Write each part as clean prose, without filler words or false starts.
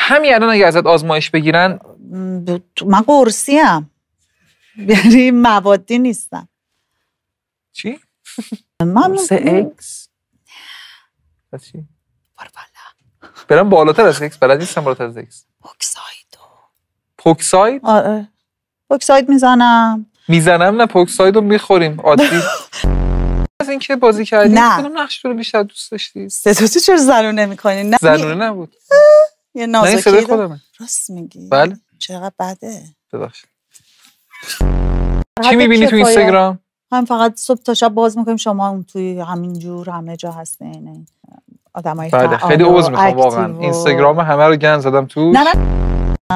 همین الان اگه ازت آزمایش بگیرن من قرصی ام، یعنی موادی نیستم. چی؟ من اکس چی؟ برو بالا. برم بالاتر از اکس، بلد نیستم بالاتر از اکس. پوکساید؟ آره پوکساید میزنم نه پوکساید رو میخوریم عادی. از اینکه بازی کردی نه. کدوم نقش رو بیشتر دوست داشتی؟ ستوتی چرا زنونه میکنی؟ نه زنونه نبود. یه نه این صدای نازکی خودمه. راست میگی؟ بله. چقدر بده. ببخشید. چی میبینی تو اینستاگرام؟ هم فقط صبح تا شب باز میکنیم، شما اون توی همین جور همه جا هستین آدمای فعال. بله خیلی عذر میخوام واقعا. اینستاگرام همه رو گند زدم توش. نه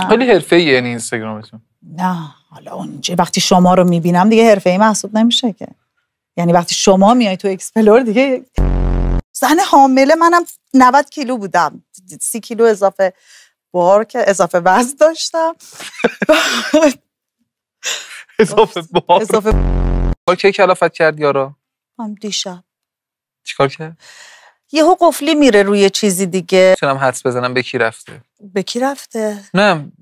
خیلی حرفه‌ایه یعنی اینستاگرامتون. نه حالا اونجا وقتی شما رو میبینم دیگه حرفه‌ای محسوب نمیشه که. یعنی وقتی شما میای تو اکسپلور دیگه. زن حامله منم 90 کیلو بودم، 30 کیلو اضافه بار که اضافه وزن داشتم. اضافه بار کی کلافت کرد یارا؟ هم دیشب چیکار کرد؟ یهو قفلی میره روی چیزی دیگه. میتونم حدس بزنم به کی رفته؟ به کی رفته؟ نه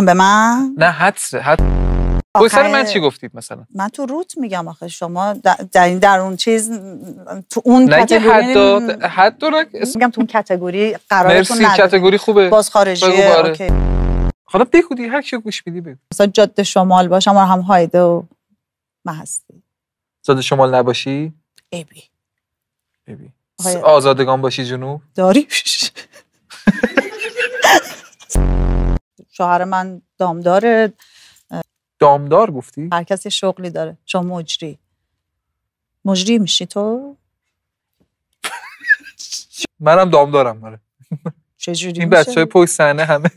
به من؟ نه حدس پشت سر من چی گفتید مثلا؟ من تو روت میگم آخه شما در اون چیز تو اون کاتگوری حد داره میگم تو اون کاتگوری قرارتون مرسی کاتگوری خوبه باز خارجیه. اوکی حالا بگو دی هر کی گوش میدی بگو. مثلا جاده شمال باشم هم هایده و من هستی. جاده شمال نباشی؟ ایبی آزادگان باشی جنوب؟ داری؟ شوهر من دامداره. دامدار گفتی؟ هر کسی شغلی داره. شما مجری میشی تو؟ منم دامدارم. آره چجوری این میشه؟ بچهای پشت صحنه همه